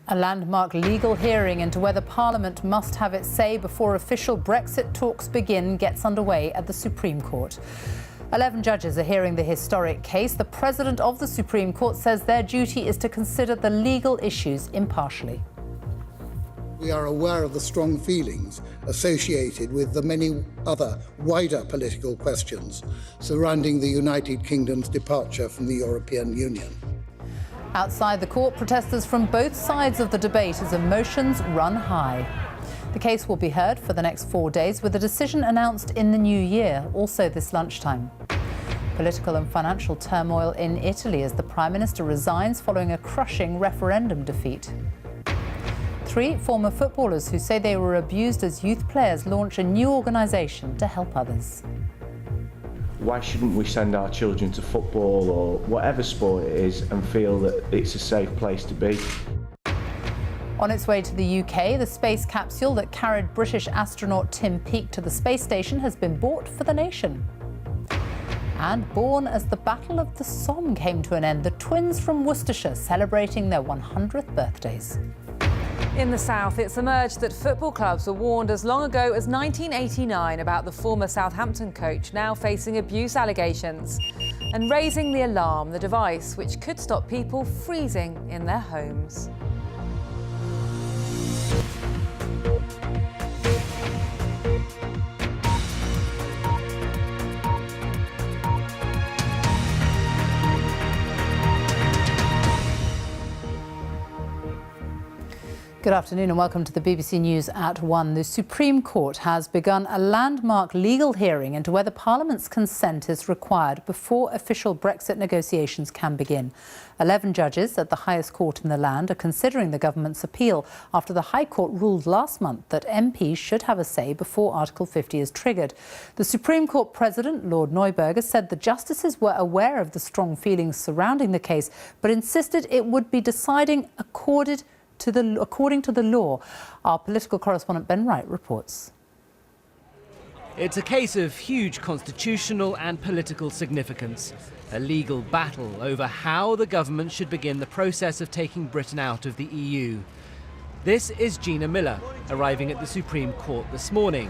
A landmark legal hearing into whether Parliament must have its say before official Brexit talks begin gets underway at the Supreme Court. 11 judges are hearing the historic case. The President of the Supreme Court says their duty is to consider the legal issues impartially. We are aware of the strong feelings associated with the many other wider political questions surrounding the United Kingdom's departure from the European Union. Outside the court, protesters from both sides of the debate as emotions run high. The case will be heard for the next 4 days, with a decision announced in the new year, also this lunchtime. Political and financial turmoil in Italy as the Prime Minister resigns following a crushing referendum defeat. 3 former footballers who say they were abused as youth players launch a new organisation to help others. Why shouldn't we send our children to football or whatever sport it is and feel that it's a safe place to be? On its way to the UK, the space capsule that carried British astronaut Tim Peake to the space station has been bought for the nation. And born as the Battle of the Somme came to an end, the twins from Worcestershire celebrating their 100th birthdays. In the south, it's emerged that football clubs were warned as long ago as 1989 about the former Southampton coach now facing abuse allegations and raising the alarm, the device which could stop people freezing in their homes. Good afternoon and welcome to the BBC News at 1. The Supreme Court has begun a landmark legal hearing into whether Parliament's consent is required before official Brexit negotiations can begin. 11 judges at the highest court in the land are considering the government's appeal after the High Court ruled last month that MPs should have a say before Article 50 is triggered. The Supreme Court President, Lord Neuberger, said the justices were aware of the strong feelings surrounding the case, but insisted it would be deciding according to the law. Our political correspondent Ben Wright reports. It's a case of huge constitutional and political significance. A legal battle over how the government should begin the process of taking Britain out of the EU. This is Gina Miller, arriving at the Supreme Court this morning.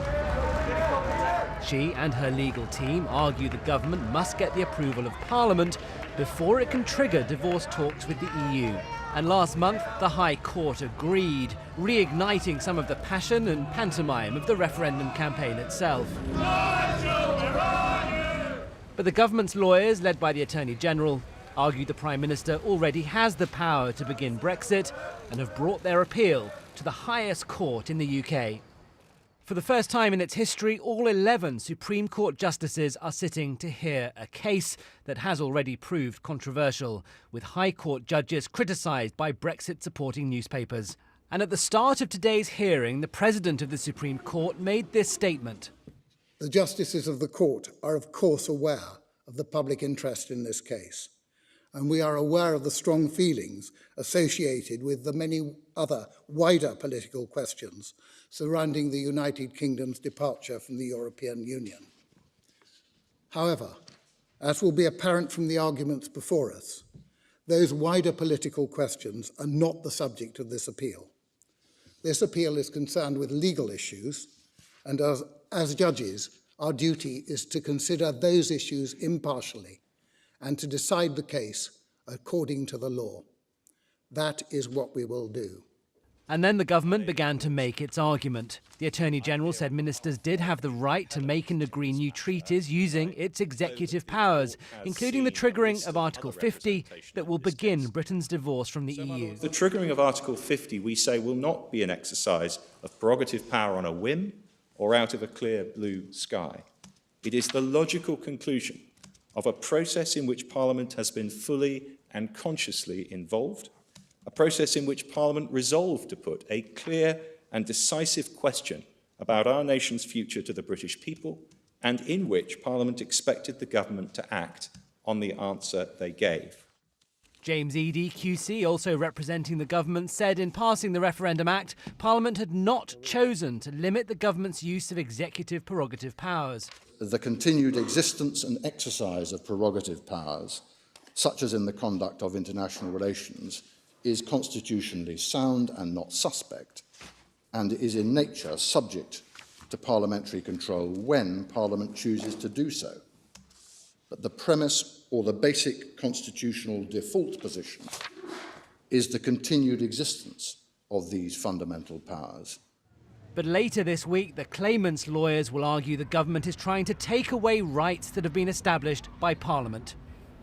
She and her legal team argue the government must get the approval of Parliament before it can trigger divorce talks with the EU. And last month, the High Court agreed, reigniting some of the passion and pantomime of the referendum campaign itself. But the government's lawyers, led by the Attorney General, argue the Prime Minister already has the power to begin Brexit and have brought their appeal to the highest court in the UK. For the first time in its history, all 11 Supreme Court justices are sitting to hear a case that has already proved controversial, with High Court judges criticised by Brexit-supporting newspapers. And at the start of today's hearing, the President of the Supreme Court made this statement. The justices of the court are of course aware of the public interest in this case, and we are aware of the strong feelings associated with the many other wider political questions surrounding the United Kingdom's departure from the European Union. However, as will be apparent from the arguments before us, those wider political questions are not the subject of this appeal. This appeal is concerned with legal issues, and as judges, our duty is to consider those issues impartially and to decide the case according to the law. That is what we will do. And then the government began to make its argument. The Attorney General said ministers did have the right to make and agree new treaties using its executive powers, including the triggering of Article 50 that will begin Britain's divorce from the EU. The triggering of Article 50, we say, will not be an exercise of prerogative power on a whim or out of a clear blue sky. It is the logical conclusion of a process in which Parliament has been fully and consciously involved, a process in which Parliament resolved to put a clear and decisive question about our nation's future to the British people, and in which Parliament expected the government to act on the answer they gave. James Eadie, QC, also representing the government, said in passing the Referendum Act, Parliament had not chosen to limit the government's use of executive prerogative powers. The continued existence and exercise of prerogative powers, such as in the conduct of international relations, is constitutionally sound and not suspect, and is in nature subject to parliamentary control when Parliament chooses to do so. But the premise or the basic constitutional default position is the continued existence of these fundamental powers. But later this week, the claimants' lawyers will argue the government is trying to take away rights that have been established by Parliament.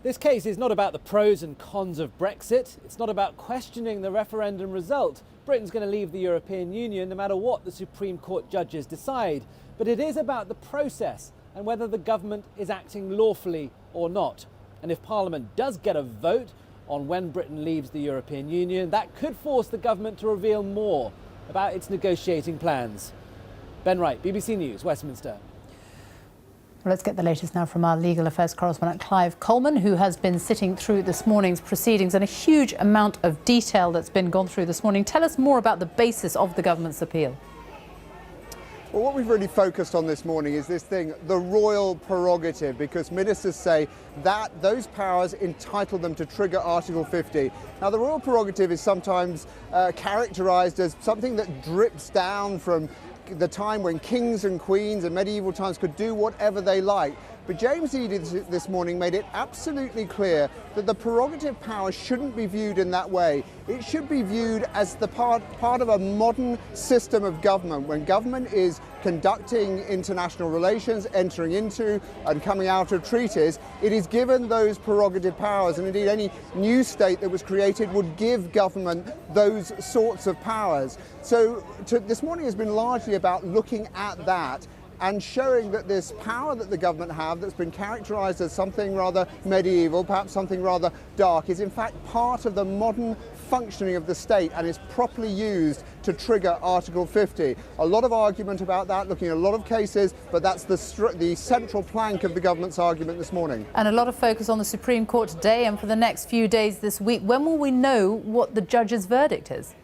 This case is not about the pros and cons of Brexit. It's not about questioning the referendum result. Britain's going to leave the European Union no matter what the Supreme Court judges decide. But it is about the process and whether the government is acting lawfully or not. And if Parliament does get a vote on when Britain leaves the European Union, that could force the government to reveal more about its negotiating plans. Ben Wright, BBC News, Westminster. Well, let's get the latest now from our legal affairs correspondent Clive Coleman, who has been sitting through this morning's proceedings and a huge amount of detail that's been gone through this morning. Tell us more about the basis of the government's appeal. Well, what we've really focused on this morning is this thing, the royal prerogative, because ministers say that those powers entitle them to trigger Article 50. Now, the royal prerogative is sometimes characterised as something that drips down from the time when kings and queens in medieval times could do whatever they like. But James Eadie this morning made it absolutely clear that the prerogative power shouldn't be viewed in that way. It should be viewed as the part of a modern system of government. When government is conducting international relations, entering into and coming out of treaties, it is given those prerogative powers. And indeed, any new state that was created would give government those sorts of powers. So this morning has been largely about looking at that and showing that this power that the government have, that's been characterised as something rather medieval, perhaps something rather dark, is in fact part of the modern functioning of the state and is properly used to trigger Article 50. A lot of argument about that, looking at a lot of cases, but that's the central plank of the government's argument this morning. And a lot of focus on the Supreme Court today and for the next few days this week. When will we know what the judge's verdict is?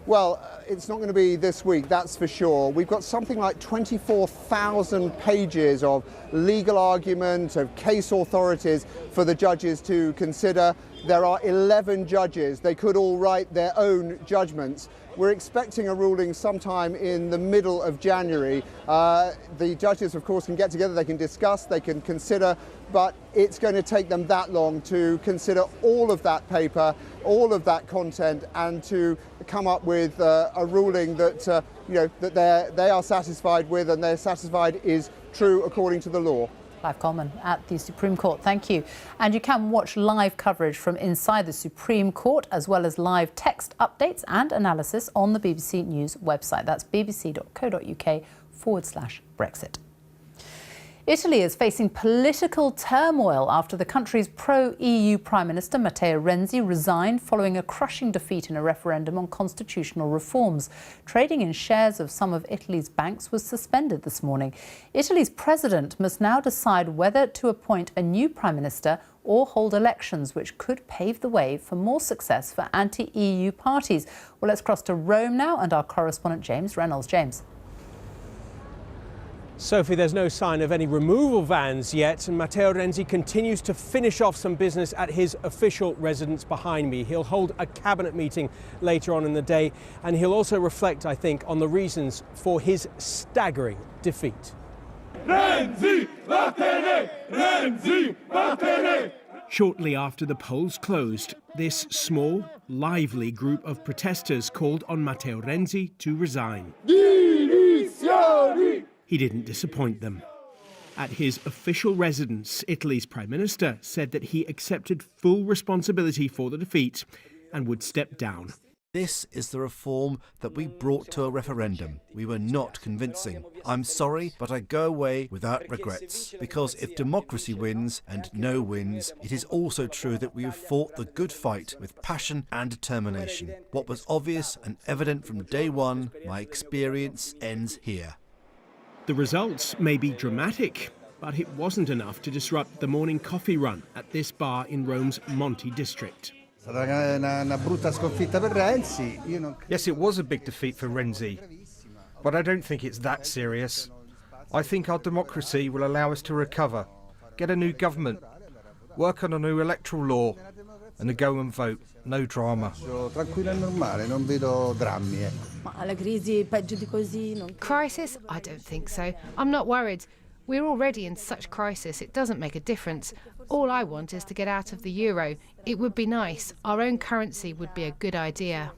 Well, it's not going to be this week, that's for sure. We've got something like 24,000 pages of legal argument, of case authorities for the judges to consider. There are 11 judges. They could all write their own judgments. We're expecting a ruling sometime in the middle of January. The judges, of course, can get together, they can discuss, they can consider, but it's going to take them that long to consider all of that paper, all of that content, and to come up with a ruling that that they are satisfied with and they're satisfied is true according to the law. Clive Coleman at the Supreme Court, thank you. And you can watch live coverage from inside the Supreme Court, as well as live text updates and analysis on the BBC News website. That's bbc.co.uk/Brexit. Italy is facing political turmoil after the country's pro-EU Prime Minister Matteo Renzi resigned following a crushing defeat in a referendum on constitutional reforms. Trading in shares of some of Italy's banks was suspended this morning. Italy's president must now decide whether to appoint a new Prime Minister or hold elections, which could pave the way for more success for anti-EU parties. Well, let's cross to Rome now and our correspondent James Reynolds. James. Sophie, there's no sign of any removal vans yet, and Matteo Renzi continues to finish off some business at his official residence behind me. He'll hold a cabinet meeting later on in the day, and he'll also reflect, I think, on the reasons for his staggering defeat. Renzi, vattene! Renzi, vattene! Shortly after the polls closed, this small, lively group of protesters called on Matteo Renzi to resign. Dimissioni! He didn't disappoint them. At his official residence, Italy's Prime Minister said that he accepted full responsibility for the defeat and would step down. This is the reform that we brought to a referendum. We were not convincing. I'm sorry, but I go away without regrets. Because if democracy wins and no wins, it is also true that we have fought the good fight with passion and determination. What was obvious and evident from day one, my experience ends here. The results may be dramatic, but it wasn't enough to disrupt the morning coffee run at this bar in Rome's Monti district. Yes, it was a big defeat for Renzi, but I don't think it's that serious. I think our democracy will allow us to recover, get a new government, work on a new electoral law, and to go and vote. No drama. Crisis? I don't think so. I'm not worried. We're already in such crisis, it doesn't make a difference. All I want is to get out of the euro. It would be nice. Our own currency would be a good idea.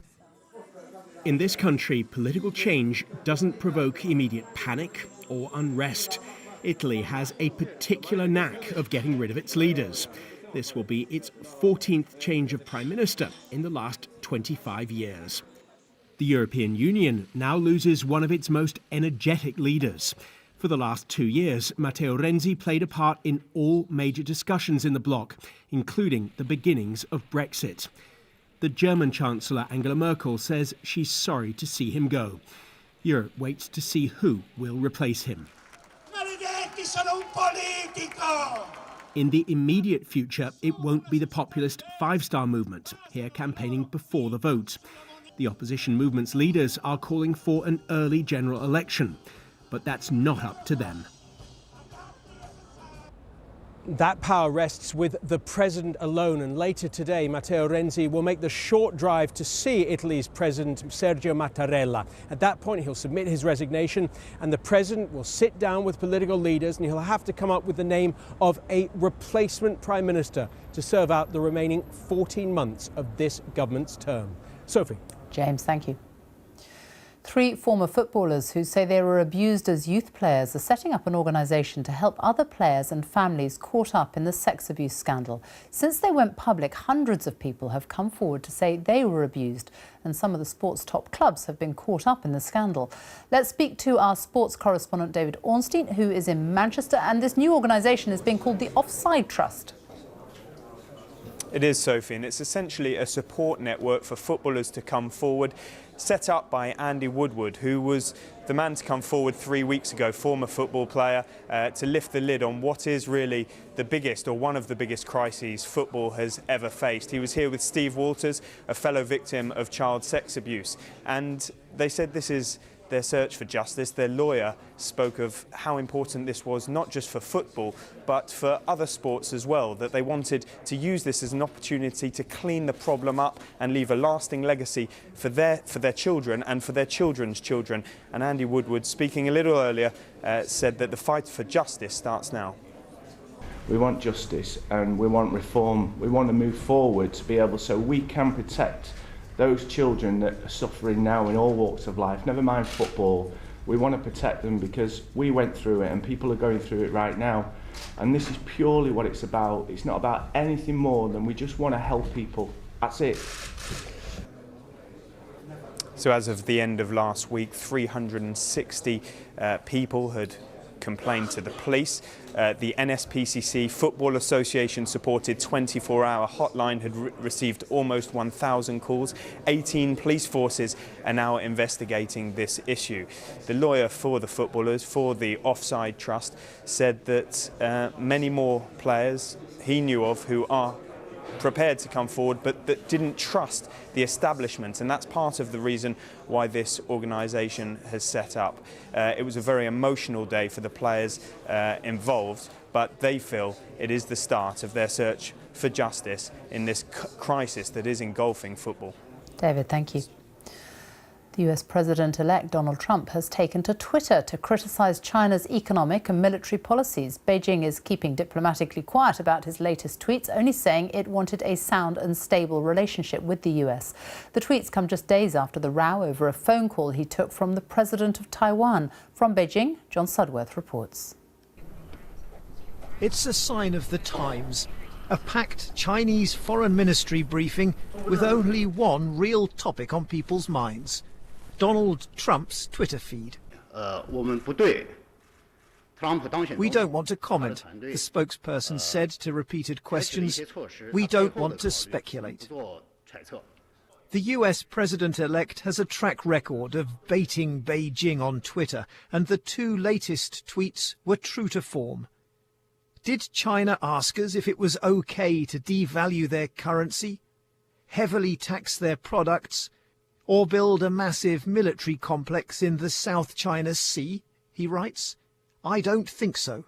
In this country, political change doesn't provoke immediate panic or unrest. Italy has a particular knack of getting rid of its leaders. This will be its 14th change of Prime Minister in the last 25 years. The European Union now loses one of its most energetic leaders. For the last 2 years, Matteo Renzi played a part in all major discussions in the bloc, including the beginnings of Brexit. The German Chancellor Angela Merkel says she's sorry to see him go. Europe waits to see who will replace him. In the immediate future, it won't be the populist Five Star Movement, here campaigning before the vote. The opposition movement's leaders are calling for an early general election, but that's not up to them. That power rests with the president alone, and later today Matteo Renzi will make the short drive to see Italy's president Sergio Mattarella. At that point he'll submit his resignation and the president will sit down with political leaders and he'll have to come up with the name of a replacement prime minister to serve out the remaining 14 months of this government's term. Sophie. James, thank you. 3 former footballers who say they were abused as youth players are setting up an organisation to help other players and families caught up in the sex abuse scandal. Since they went public, hundreds of people have come forward to say they were abused, and some of the sport's top clubs have been caught up in the scandal. Let's speak to our sports correspondent David Ornstein, who is in Manchester, and this new organisation is being called the Offside Trust. It is, Sophie, and it's essentially a support network for footballers to come forward, set up by Andy Woodward, who was the man to come forward 3 weeks ago, former football player, to lift the lid on what is really the biggest or one of the biggest crises football has ever faced. He was here with Steve Walters, a fellow victim of child sex abuse, and they said this is their search for justice. Their lawyer spoke of how important this was, not just for football, but for other sports as well, that they wanted to use this as an opportunity to clean the problem up and leave a lasting legacy for their children and for their children's children. And Andy Woodward, speaking a little earlier, said that the fight for justice starts now. We want justice and we want reform. We want to move forward to be able so we can protect those children that are suffering now in all walks of life, never mind football. We want to protect them because we went through it and people are going through it right now. And this is purely what it's about. It's not about anything more than we just want to help people. That's it. So as of the end of last week, 360 people had complained to the police. The NSPCC Football Association supported 24-hour hotline had received almost 1,000 calls. 18 police forces are now investigating this issue. The lawyer for the footballers, for the Offside Trust, said that many more players he knew of who are prepared to come forward but that didn't trust the establishment, and that's part of the reason why this organisation has set up. It was a very emotional day for the players involved, but they feel it is the start of their search for justice in this crisis that is engulfing football. David, thank you. The US President-elect Donald Trump has taken to Twitter to criticise China's economic and military policies. Beijing is keeping diplomatically quiet about his latest tweets, only saying it wanted a sound and stable relationship with the US. The tweets come just days after the row over a phone call he took from the president of Taiwan. From Beijing, John Sudworth reports. It's a sign of the times. A packed Chinese Foreign Ministry briefing with only one real topic on people's minds: Donald Trump's Twitter feed. We don't want to comment, the spokesperson said to repeated questions. We don't want to speculate. The US president-elect has a track record of baiting Beijing on Twitter, and the 2 latest tweets were true to form. Did China ask us if it was okay to devalue their currency, heavily tax their products, or build a massive military complex in the South China Sea? He writes. I don't think so.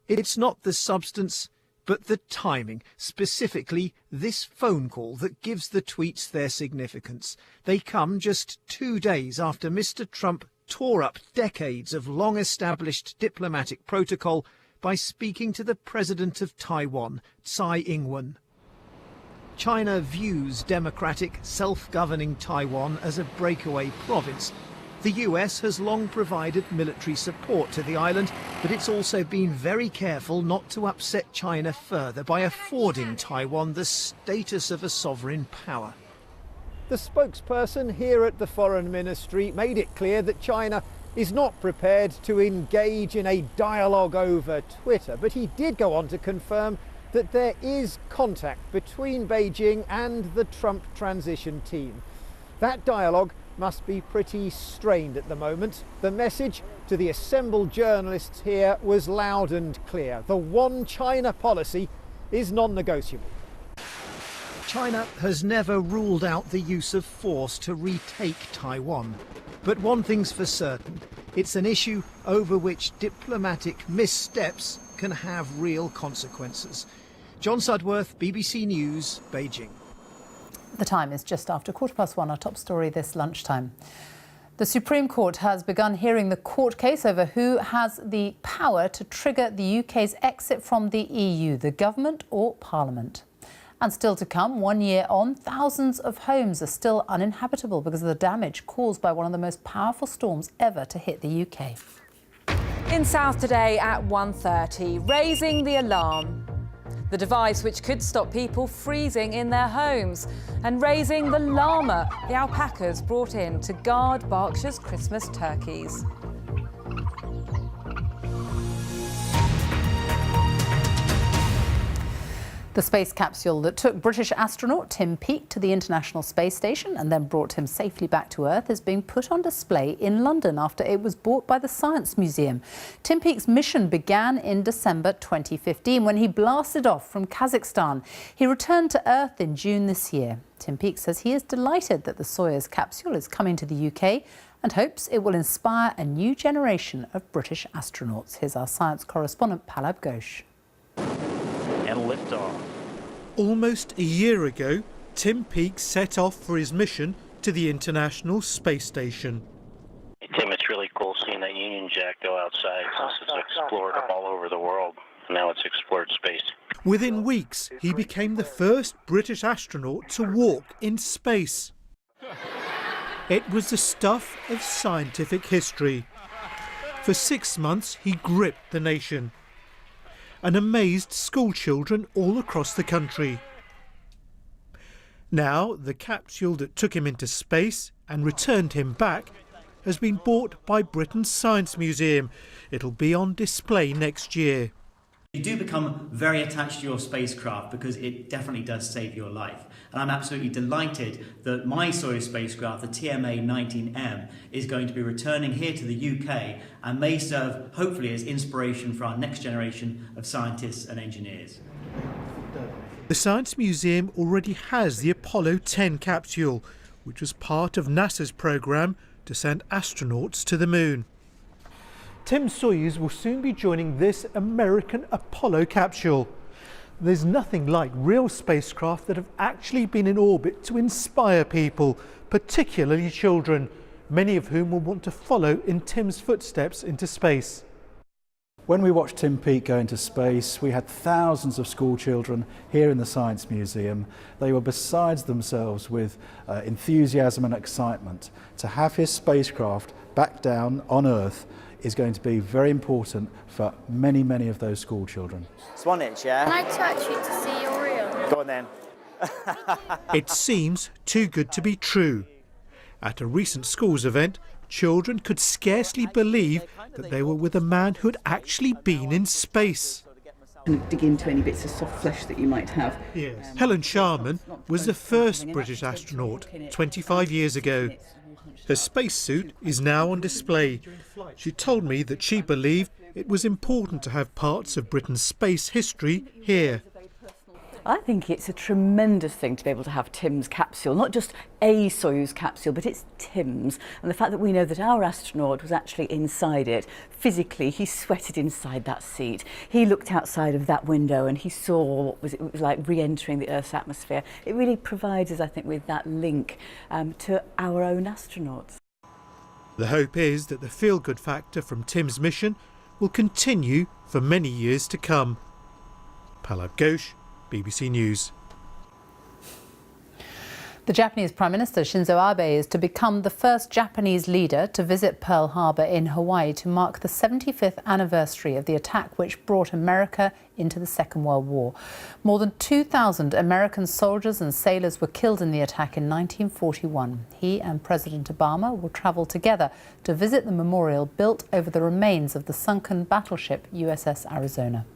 It's not the substance, but the timing, specifically this phone call that gives the tweets their significance. They come just 2 days after Mr. Trump tore up decades of long-established diplomatic protocol by speaking to the president of Taiwan, Tsai Ing-wen. China views democratic, self-governing Taiwan as a breakaway province. The US has long provided military support to the island, but it's also been very careful not to upset China further by affording Taiwan the status of a sovereign power. The spokesperson here at the Foreign Ministry made it clear that China is not prepared to engage in a dialogue over Twitter, but he did go on to confirm that there is contact between Beijing and the Trump transition team. That dialogue must be pretty strained at the moment. The message to the assembled journalists here was loud and clear. The one China policy is non-negotiable. China has never ruled out the use of force to retake Taiwan. But one thing's for certain, it's an issue over which diplomatic missteps can have real consequences. John Sudworth, BBC News, Beijing. The time is just after 1:15, our top story this lunchtime. The Supreme Court has begun hearing the court case over who has the power to trigger the UK's exit from the EU, the government or Parliament. And still to come, 1 year on, thousands of homes are still uninhabitable because of the damage caused by one of the most powerful storms ever to hit the UK. In South today at 1:30, raising the alarm. The device which could stop people freezing in their homes, and raising the llama, the alpacas brought in to guard Berkshire's Christmas turkeys. The space capsule that took British astronaut Tim Peake to the International Space Station and then brought him safely back to Earth is being put on display in London after it was bought by the Science Museum. Tim Peake's mission began in December 2015 when he blasted off from Kazakhstan. He returned to Earth in June this year. Tim Peake says he is delighted that the Soyuz capsule is coming to the UK and hopes it will inspire a new generation of British astronauts. Here's our science correspondent Palab Ghosh. And liftoff. Almost a year ago, Tim Peake set off for his mission to the International Space Station. Hey, Tim, it's really cool seeing that Union Jack go outside. This has explored all over the world. Now it's explored space. Within weeks, he became the first British astronaut to walk in space. It was the stuff of scientific history. For 6 months, he gripped the nation and amazed school children all across the country. Now, the capsule that took him into space and returned him back has been bought by Britain's Science Museum. It'll be on display next year. You do become very attached to your spacecraft because it definitely does save your life. And I'm absolutely delighted that my Soyuz spacecraft, the TMA-19M, is going to be returning here to the UK and may serve, hopefully, as inspiration for our next generation of scientists and engineers. The Science Museum already has the Apollo 10 capsule, which was part of NASA's programme to send astronauts to the moon. Tim Soyuz will soon be joining this American Apollo capsule. There's nothing like real spacecraft that have actually been in orbit to inspire people, particularly children, many of whom will want to follow in Tim's footsteps into space. When we watched Tim Peake go into space, we had thousands of school children here in the Science Museum. They were besides themselves with enthusiasm and excitement. To have his spacecraft back down on Earth is going to be very important for many, many of those school children. It's 1 inch, yeah? Can I touch you to see you're real? Go on then. It seems too good to be true. At a recent schools event, children could scarcely believe that they were with a man who had actually been in space. And dig into any bits of soft flesh that you might have. Yes. Helen Sharman was the first British astronaut 25 years ago. Her spacesuit is now on display. She told me that she believed it was important to have parts of Britain's space history here. I think it's a tremendous thing to be able to have Tim's capsule, not just a Soyuz capsule, but it's Tim's. And the fact that we know that our astronaut was actually inside it, physically, he sweated inside that seat. He looked outside of that window and he saw what it was like re-entering the Earth's atmosphere. It really provides us, I think, with that link to our own astronauts. The hope is that the feel-good factor from Tim's mission will continue for many years to come. Pallab Ghosh, BBC News. The Japanese Prime Minister Shinzo Abe is to become the first Japanese leader to visit Pearl Harbor in Hawaii to mark the 75th anniversary of the attack which brought America into the Second World War. More than 2,000 American soldiers and sailors were killed in the attack in 1941. He and President Obama will travel together to visit the memorial built over the remains of the sunken battleship USS Arizona.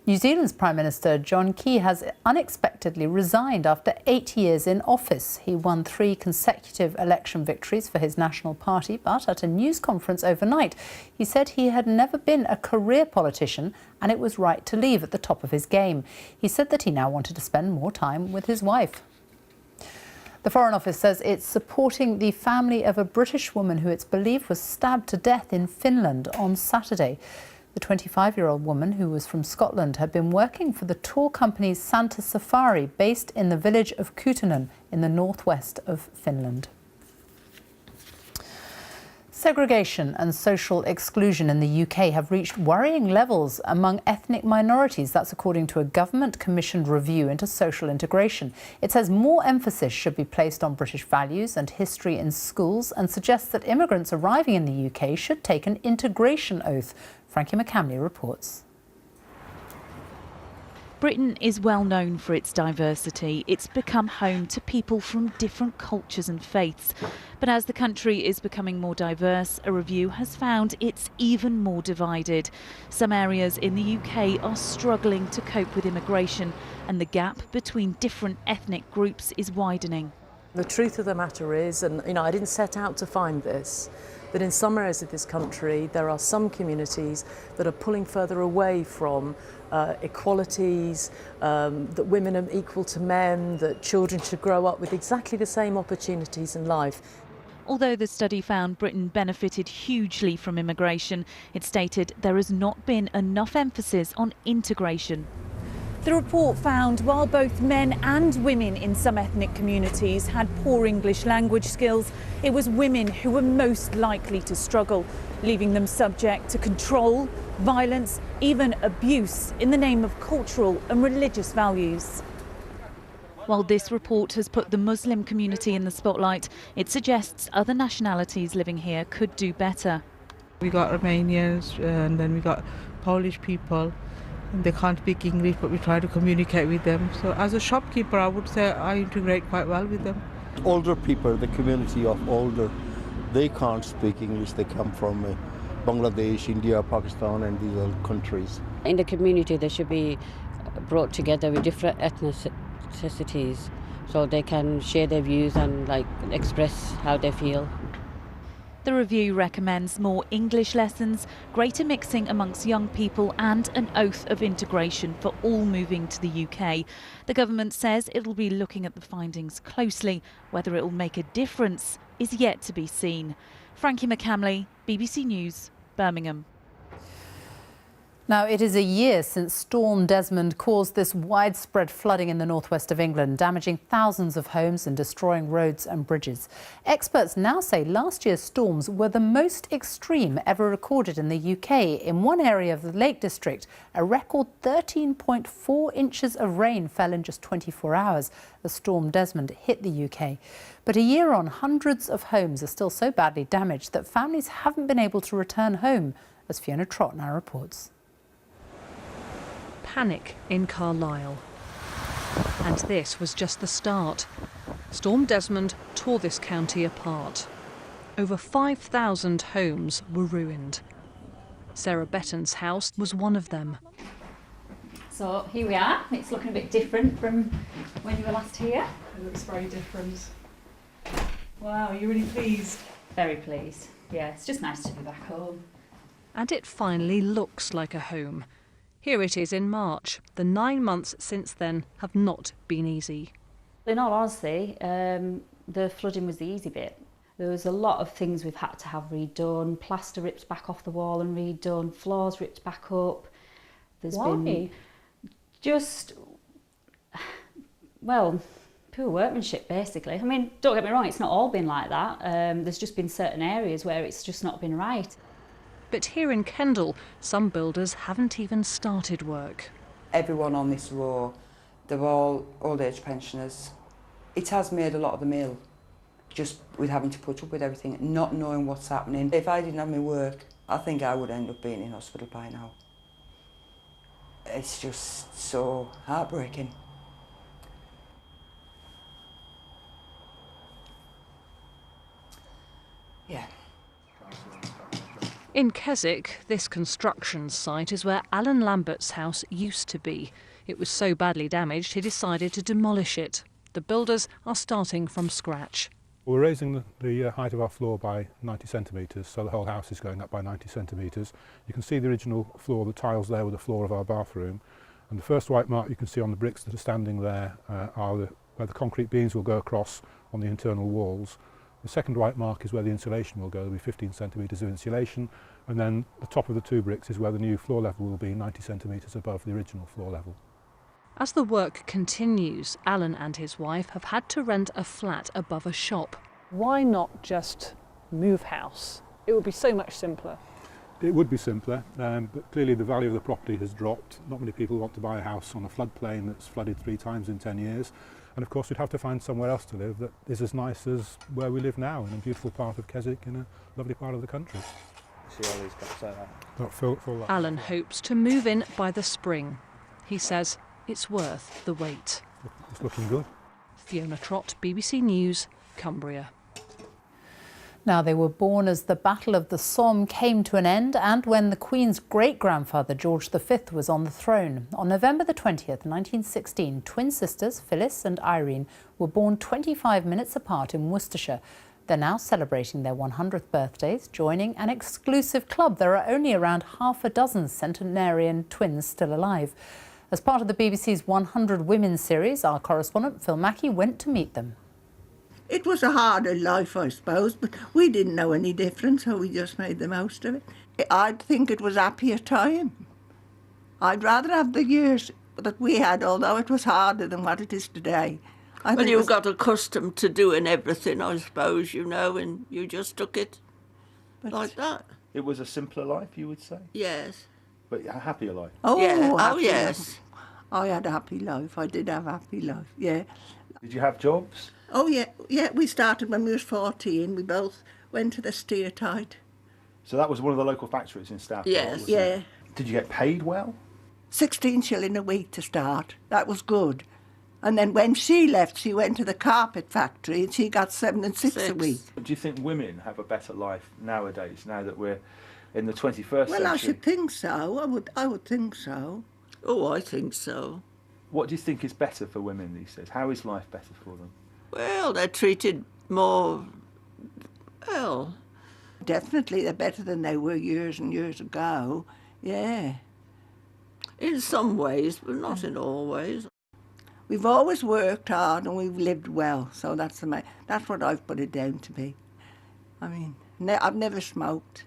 New Zealand's Prime Minister John Key has unexpectedly resigned after 8 years in office. He won 3 consecutive election victories for his National Party, but at a news conference overnight, he said he had never been a career politician and it was right to leave at the top of his game. He said that he now wanted to spend more time with his wife. The Foreign Office says it's supporting the family of a British woman who it's believed was stabbed to death in Finland on Saturday. The 25-year-old woman, who was from Scotland, had been working for the tour company Santa Safari, based in the village of Kutunen in the northwest of Finland. Segregation and social exclusion in the UK have reached worrying levels among ethnic minorities. That's according to a government-commissioned review into social integration. It says more emphasis should be placed on British values and history in schools and suggests that immigrants arriving in the UK should take an integration oath. Frankie McCamley reports. Britain is well known for its diversity. It's become home to people from different cultures and faiths. But as the country is becoming more diverse, a review has found it's even more divided. Some areas in the UK are struggling to cope with immigration, and the gap between different ethnic groups is widening. The truth of the matter is, and I didn't set out to find this, that in some areas of this country there are some communities that are pulling further away from equalities, that women are equal to men, that children should grow up with exactly the same opportunities in life. Although the study found Britain benefited hugely from immigration, it stated there has not been enough emphasis on integration. The report found while both men and women in some ethnic communities had poor English language skills, it was women who were most likely to struggle, leaving them subject to control, violence, even abuse in the name of cultural and religious values. While this report has put the Muslim community in the spotlight, it suggests other nationalities living here could do better. We got Romanians and then we got Polish people. They can't speak English, but we try to communicate with them. So as a shopkeeper, I would say I integrate quite well with them. Older people, the community of older, they can't speak English. They come from Bangladesh, India, Pakistan and these other countries. In the community, they should be brought together with different ethnicities so they can share their views and express how they feel. The review recommends more English lessons, greater mixing amongst young people and an oath of integration for all moving to the UK. The government says it'll be looking at the findings closely. Whether it will make a difference is yet to be seen. Frankie McCamley, BBC News, Birmingham. Now, it is a year since Storm Desmond caused this widespread flooding in the northwest of England, damaging thousands of homes and destroying roads and bridges. Experts now say last year's storms were the most extreme ever recorded in the UK. In one area of the Lake District, a record 13.4 inches of rain fell in just 24 hours as Storm Desmond hit the UK. But a year on, hundreds of homes are still so badly damaged that families haven't been able to return home, as Fiona Trott now reports. Panic in Carlisle. And this was just the start. Storm Desmond tore this county apart. Over 5,000 homes were ruined. Sarah Betton's house was one of them. So here we are. It's looking a bit different from when you were last here. It looks very different. Wow, you're really pleased? Very pleased. Yeah, it's just nice to be back home. And it finally looks like a home. Here it is in March. The 9 months since then have not been easy. In all honesty, the flooding was the easy bit. There was a lot of things we've had to have redone, plaster ripped back off the wall and redone, floors ripped back up. There's been just, well, poor workmanship basically. I mean, don't get me wrong, it's not all been like that. There's just been certain areas where it's just not been right. But here in Kendal, some builders haven't even started work. Everyone on this row, they're all old age pensioners. It has made a lot of them ill, just with having to put up with everything, not knowing what's happening. If I didn't have my work, I think I would end up being in hospital by now. It's just so heartbreaking. Yeah. In Keswick, this construction site is where Alan Lambert's house used to be. It was so badly damaged he decided to demolish it. The builders are starting from scratch. We're raising the height of our floor by 90 centimetres, so the whole house is going up by 90 centimetres. You can see the original floor, the tiles there with the floor of our bathroom. And the first white mark you can see on the bricks that are standing there are where the concrete beams will go across on the internal walls. The second white mark is where the insulation will go. There'll be 15 centimetres of insulation, and then the top of the two bricks is where the new floor level will be, 90 centimetres above the original floor level. As the work continues, Alan and his wife have had to rent a flat above a shop. Why not just move house? It would be so much simpler. It would be simpler, but clearly the value of the property has dropped. Not many people want to buy a house on a floodplain that's flooded 3 times in 10 years. And of course we'd have to find somewhere else to live that is as nice as where we live now, in a beautiful part of Keswick, in a lovely part of the country. See all these gaps like that? Full Alan hopes to move in by the spring. He says it's worth the wait. It's looking good. Fiona Trott, BBC News, Cumbria. Now, they were born as the Battle of the Somme came to an end and when the Queen's great-grandfather, George V, was on the throne. On November the 20th, 1916, twin sisters Phyllis and Irene were born 25 minutes apart in Worcestershire. They're now celebrating their 100th birthdays, joining an exclusive club. There are only around half a dozen centenarian twins still alive. As part of the BBC's 100 Women series, our correspondent Phil Mackey went to meet them. It was a harder life, I suppose, but we didn't know any difference, so we just made the most of it. I'd think it was a happier time. I'd rather have the years that we had, although it was harder than what it is today. Well, you got accustomed to doing everything, I suppose, you know, and you just took it like that. It was a simpler life, you would say? Yes. But a happier life? Oh, yeah. Oh, yes. Life. I had a happy life. I did have a happy life, yeah. Did you have jobs? Oh, yeah. Yeah, we started when we was 14. We both went to the steertide. So that was one of the local factories in Stafford? Yes. Yeah. Did you get paid well? 16 shilling a week to start. That was good. And then when she left, she went to the carpet factory and she got 7 and 6 a week. Do you think women have a better life nowadays, now that we're in the 21st century? Well, I should think so. I would think so. Oh, I think so. What do you think is better for women these days? How is life better for them? Well, they're treated more, well... Definitely they're better than they were years and years ago, yeah. In some ways, but not in all ways. We've always worked hard and we've lived well, so that's what I've put it down to be. I mean, I've never smoked,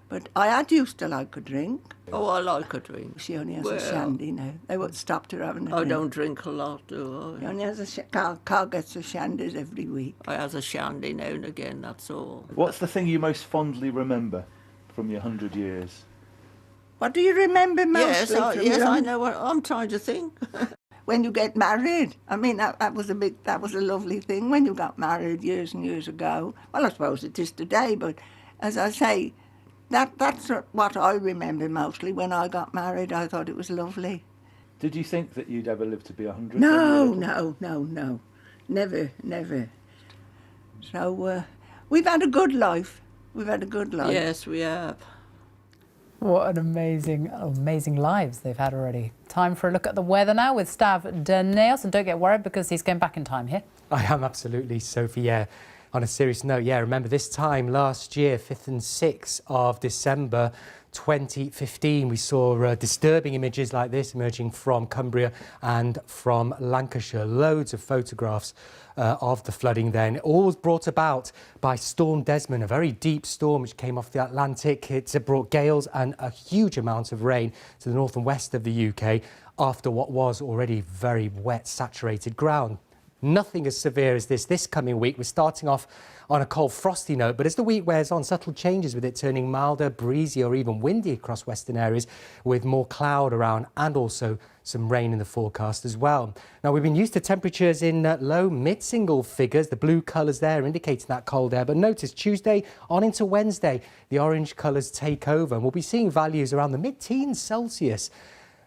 but I used to like a drink. Oh, I like a drink. She only has a shandy now. They won't stop her having a drink. I don't drink a lot, do I? She only has Carl gets her shandies every week. I has a shandy now and again, that's all. What's the thing you most fondly remember from your 100 years? What do you remember mostly? Yes, I know what I'm trying to think. When you get married, I mean, that was a lovely thing when you got married years and years ago. Well, I suppose it is today, but as I say, that's what I remember mostly. When I got married, I thought it was lovely. Did you think that you'd ever live to be 100? No. Never. So we've had a good life. Yes, we have. What an amazing lives they've had already. Time for a look at the weather now with Stav Deneos. And don't get worried because he's going back in time here. I am absolutely, Sophie, yeah. On a serious note, yeah, remember this time last year, 5th and 6th of December 2015, we saw disturbing images like this emerging from Cumbria and from Lancashire. Loads of photographs of the flooding then. All was brought about by Storm Desmond, a very deep storm which came off the Atlantic. It brought gales and a huge amount of rain to the north and west of the UK after what was already very wet, saturated ground. Nothing as severe as this coming week. We're starting off on a cold, frosty note, but as the week wears on, subtle changes with it turning milder, breezy or even windy across western areas with more cloud around and also some rain in the forecast as well. Now, we've been used to temperatures in low mid-single figures. The blue colours there indicating that cold air, but notice Tuesday on into Wednesday, the orange colours take over and we'll be seeing values around the mid-teens Celsius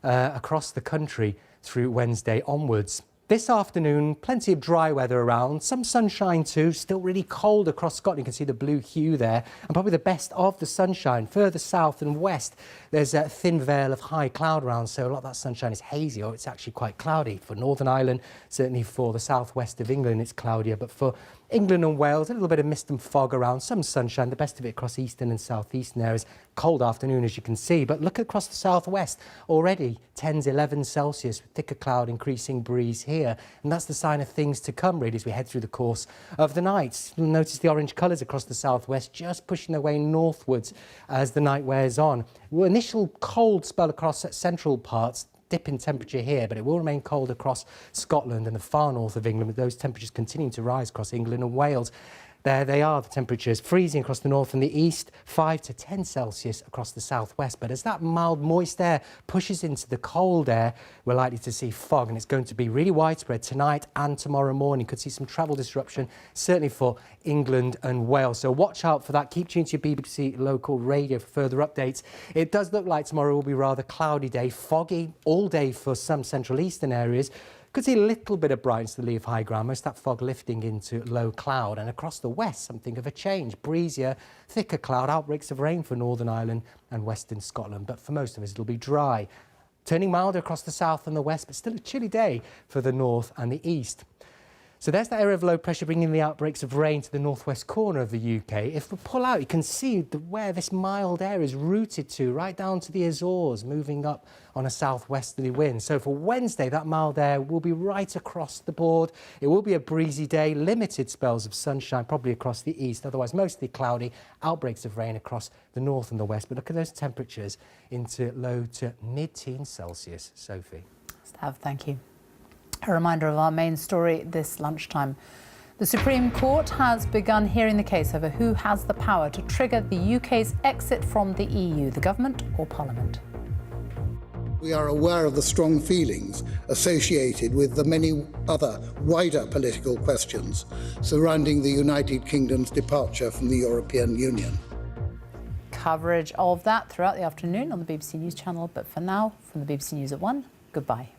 across the country through Wednesday onwards. This afternoon, plenty of dry weather around, some sunshine too, still really cold across Scotland. You can see the blue hue there, and probably the best of the sunshine. Further south and west, there's a thin veil of high cloud around, so a lot of that sunshine is hazy, or it's actually quite cloudy. For Northern Ireland, certainly for the southwest of England, it's cloudier, but for England and Wales, a little bit of mist and fog around, some sunshine, the best of it across eastern and southeastern areas. Cold afternoon, as you can see, but look across the southwest, already 10s, 11 Celsius, with thicker cloud, increasing breeze here. And that's the sign of things to come, really, as we head through the course of the night. You'll notice the orange colours across the southwest, just pushing their way northwards as the night wears on. Initial cold spell across central parts, dip in temperature here, but it will remain cold across Scotland and the far north of England, with those temperatures continuing to rise across England and Wales. There they are, the temperatures freezing across the north and the east, 5 to 10 Celsius across the southwest. But as that mild, moist air pushes into the cold air, we're likely to see fog, and it's going to be really widespread tonight and tomorrow morning. Could see some travel disruption, certainly for England and Wales. So watch out for that. Keep tuned to your BBC local radio for further updates. It does look like tomorrow will be a rather cloudy day, foggy all day for some central eastern areas. Could see a little bit of brightness to the lee of high ground, most of that fog lifting into low cloud. And across the west, something of a change. Breezier, thicker cloud, outbreaks of rain for Northern Ireland and western Scotland. But for most of us, it'll be dry. Turning milder across the south and the west, but still a chilly day for the north and the east. So there's that area of low pressure bringing the outbreaks of rain to the northwest corner of the UK. If we pull out, you can see where this mild air is routed to, right down to the Azores, moving up on a southwesterly wind. So for Wednesday, that mild air will be right across the board. It will be a breezy day, limited spells of sunshine, probably across the east, otherwise mostly cloudy, outbreaks of rain across the north and the west. But look at those temperatures into low to mid-teens Celsius. Sophie. Stav, thank you. A reminder of our main story this lunchtime. The Supreme Court has begun hearing the case over who has the power to trigger the UK's exit from the EU, the government or Parliament. We are aware of the strong feelings associated with the many other wider political questions surrounding the United Kingdom's departure from the European Union. Coverage of that throughout the afternoon on the BBC News channel, but for now, from the BBC News at 1, goodbye.